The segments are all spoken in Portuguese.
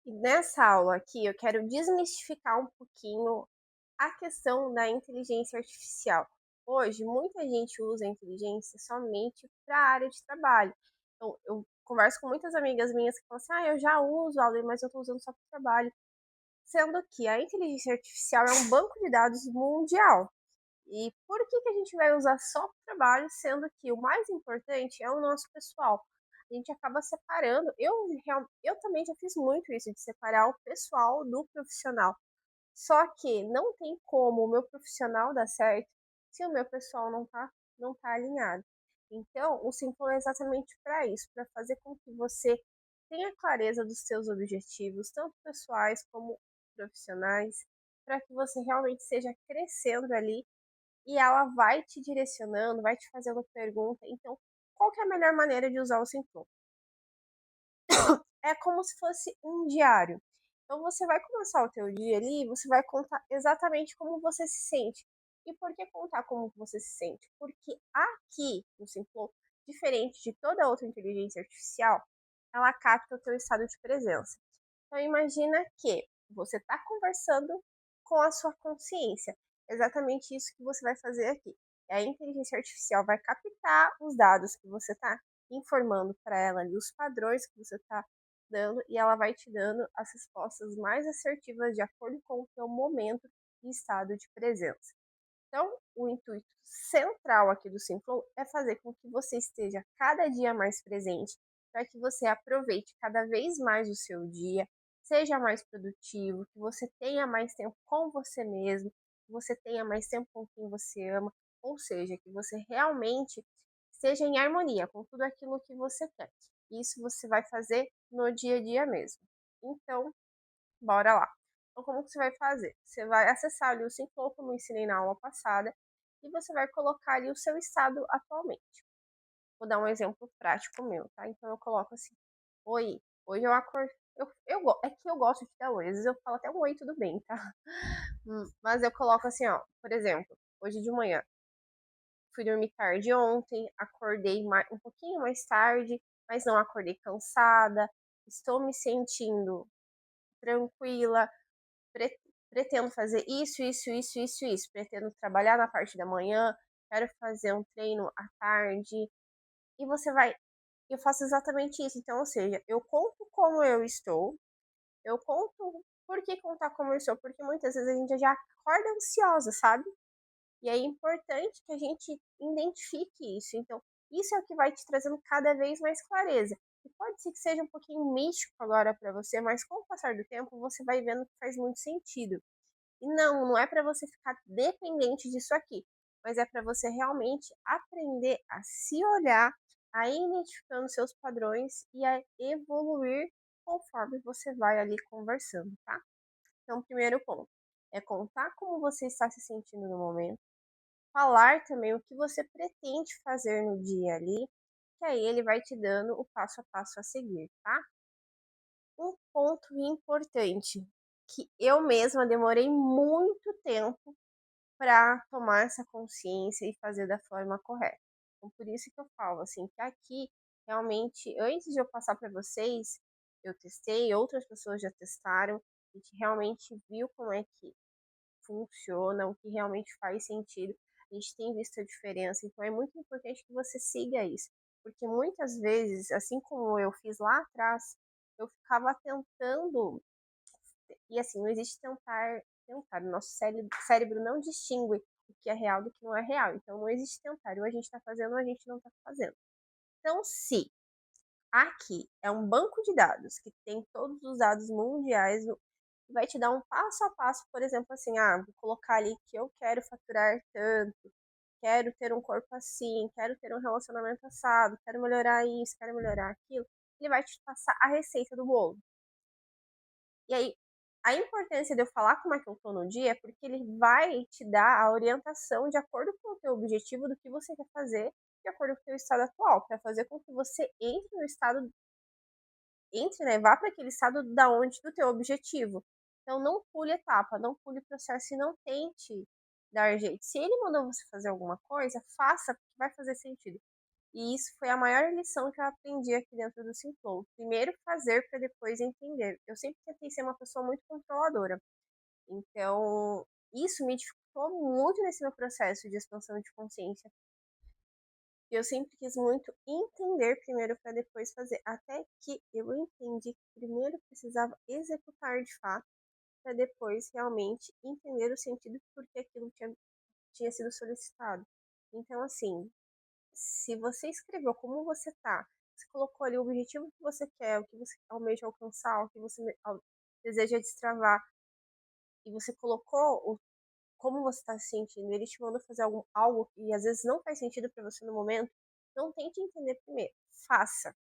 E nessa aula aqui eu quero desmistificar um pouquinho a questão da inteligência artificial. Hoje, muita gente usa a inteligência somente para a área de trabalho. Então, eu converso com muitas amigas minhas que falam assim: ah, eu já uso aula, mas eu estou usando só para o trabalho. Sendo que a inteligência artificial é um banco de dados mundial. E por que, que a gente vai usar só para o trabalho, sendo que o mais importante é o nosso pessoal? A gente acaba separando. Eu também já fiz muito isso, de separar o pessoal do profissional. Só que não tem como o meu profissional dar certo se o meu pessoal não tá alinhado. Então, o Simplon é exatamente para isso, para fazer com que você tenha clareza dos seus objetivos, tanto pessoais como profissionais, para que você realmente esteja crescendo ali e ela vai te direcionando, vai te fazendo pergunta. Então, qual que é a melhor maneira de usar o Simplon? É como se fosse um diário. Então você vai começar o teu dia ali, você vai contar exatamente como você se sente. E por que contar como você se sente? Porque aqui no Simplon, diferente de toda outra inteligência artificial, ela capta o teu estado de presença. Então imagina que você está conversando com a sua consciência. Exatamente isso que você vai fazer aqui. A inteligência artificial vai captar os dados que você está informando para ela ali, os padrões que você está dando, e ela vai te dando as respostas mais assertivas de acordo com o teu momento e estado de presença. Então, o intuito central aqui do Simplon é fazer com que você esteja cada dia mais presente, para que você aproveite cada vez mais o seu dia, seja mais produtivo, que você tenha mais tempo com você mesmo, que você tenha mais tempo com quem você ama, ou seja, que você realmente esteja em harmonia com tudo aquilo que você quer. Isso você vai fazer no dia a dia mesmo. Então, bora lá. Então, como que você vai fazer? Você vai acessar ali o Simplon, como eu ensinei na aula passada, e você vai colocar ali o seu estado atualmente. Vou dar um exemplo prático meu, tá? Então, eu coloco assim: oi, hoje eu acordei. É que eu gosto de dar oi, às vezes eu falo até um oi, tudo bem, tá? Mas eu coloco assim, ó, por exemplo, hoje de manhã, fui dormir tarde ontem, acordei um pouquinho mais tarde, mas não acordei cansada, estou me sentindo tranquila, pre- pretendo fazer isso, isso, isso, isso, isso. Pretendo trabalhar na parte da manhã, quero fazer um treino à tarde. E você vai. Eu faço exatamente isso. Então, ou seja, eu conto como eu estou, eu conto. Por que contar como eu estou? Porque muitas vezes a gente já acorda ansiosa, sabe? E é importante que a gente identifique isso. Então, isso é o que vai te trazendo cada vez mais clareza. E pode ser que seja um pouquinho místico agora para você, mas com o passar do tempo você vai vendo que faz muito sentido. E não é para você ficar dependente disso aqui, mas é para você realmente aprender a se olhar, a ir identificando seus padrões e a evoluir conforme você vai ali conversando, tá? Então, primeiro ponto é contar como você está se sentindo no momento, falar também o que você pretende fazer no dia ali, que aí ele vai te dando o passo a passo a seguir, tá? Um ponto importante que eu mesma demorei muito tempo para tomar essa consciência e fazer da forma correta. Então, por isso que eu falo assim, que aqui realmente, antes de eu passar para vocês, eu testei, outras pessoas já testaram, a gente realmente viu como é que funciona, o que realmente faz sentido. A gente tem visto a diferença, então é muito importante que você siga isso, porque muitas vezes, assim como eu fiz lá atrás, eu ficava tentando, e assim, não existe tentar, o nosso cérebro não distingue o que é real do que não é real, então não existe tentar, ou a gente está fazendo ou a gente não está fazendo. Então, se aqui é um banco de dados que tem todos os dados mundiais, vai te dar um passo a passo, por exemplo, assim, vou colocar ali que eu quero faturar tanto, quero ter um corpo assim, quero ter um relacionamento assado, quero melhorar isso, quero melhorar aquilo. Ele vai te passar a receita do bolo. E aí, a importância de eu falar como é que eu tô no dia é porque ele vai te dar a orientação de acordo com o teu objetivo do que você quer fazer, de acordo com o teu estado atual, para fazer com que você entre no estado, né, vá para aquele estado da onde do teu objetivo. Então não pule etapa, não pule processo e não tente dar jeito. Se ele mandou você fazer alguma coisa, faça porque vai fazer sentido. E isso foi a maior lição que eu aprendi aqui dentro do Simplou. Primeiro fazer para depois entender. Eu sempre tentei ser uma pessoa muito controladora. Então, isso me dificultou muito nesse meu processo de expansão de consciência. Eu sempre quis muito entender primeiro para depois fazer. Até que eu entendi que primeiro precisava executar de fato para depois realmente entender o sentido por que aquilo tinha sido solicitado. Então, assim, se você escreveu como você tá, você colocou ali o objetivo que você quer, o que você almeja alcançar, o que você deseja destravar, e você colocou como você está se sentindo, ele te manda fazer algo e às vezes não faz sentido para você no momento, não tente entender primeiro. Faça.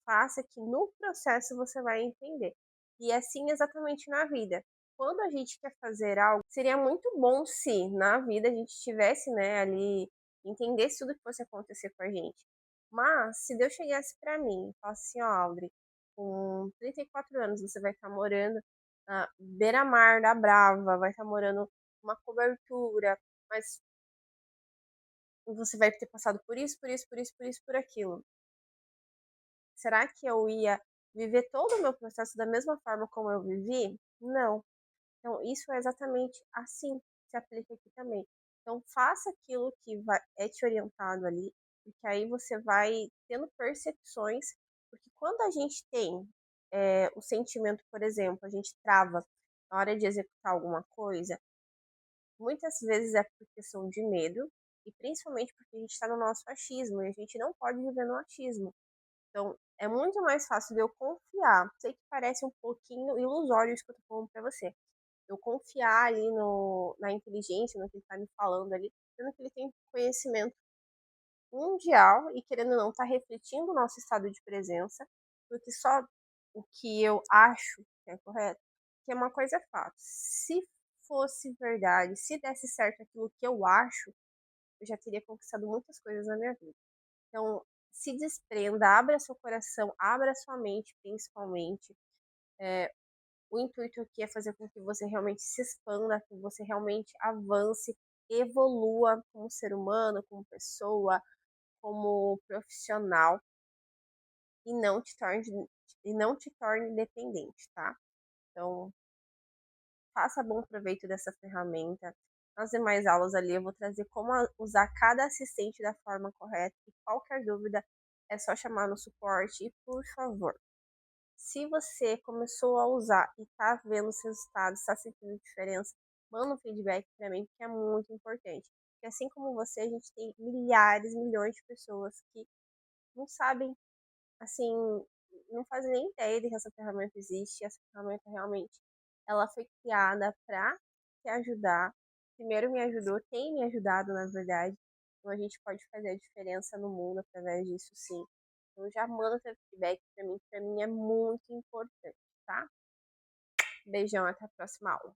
Faça que no processo você vai entender. E assim exatamente na vida. Quando a gente quer fazer algo, seria muito bom se na vida a gente tivesse, né, ali, entendesse tudo que fosse acontecer com a gente. Mas se Deus chegasse para mim e falasse assim, ó, Audrey, com 34 anos você vai estar morando na beira-mar da Brava, vai estar morando numa cobertura, mas você vai ter passado por isso, por isso, por isso, por isso, por aquilo. Será que eu ia viver todo o meu processo da mesma forma como eu vivi? Não. Então, isso é exatamente assim que se aplica aqui também. Então, faça aquilo que é te orientado ali, porque aí você vai tendo percepções, porque quando a gente tem o sentimento, por exemplo, a gente trava na hora de executar alguma coisa, muitas vezes é por questão de medo, e principalmente porque a gente está no nosso achismo, e a gente não pode viver no achismo. Então, é muito mais fácil de eu confiar. Sei que parece um pouquinho ilusório isso que eu tô falando pra você. Eu confiar ali na inteligência, no que ele tá me falando ali, sendo que ele tem conhecimento mundial e, querendo ou não, tá refletindo o nosso estado de presença, porque só o que eu acho que é correto, que é uma coisa é fato. Se fosse verdade, se desse certo aquilo que eu acho, eu já teria conquistado muitas coisas na minha vida. Então, se desprenda, abra seu coração, abra sua mente, principalmente. O intuito aqui é fazer com que você realmente se expanda, que você realmente avance, evolua como ser humano, como pessoa, como profissional e não te torne dependente, tá? Então, faça bom proveito dessa ferramenta. Nas demais aulas ali eu vou trazer como usar cada assistente da forma correta e qualquer dúvida é só chamar no suporte e, por favor, se você começou a usar e tá vendo os resultados, está sentindo diferença, manda um feedback para mim, que é muito importante. Porque assim como você, a gente tem milhares, milhões de pessoas que não sabem, assim, não fazem nem ideia de que essa ferramenta existe. Essa ferramenta realmente, ela foi criada para te ajudar. Primeiro me ajudou, tem me ajudado, na verdade. Então a gente pode fazer a diferença no mundo através disso, sim. Então já manda seu feedback para mim, que para mim é muito importante, tá? Beijão, até a próxima aula.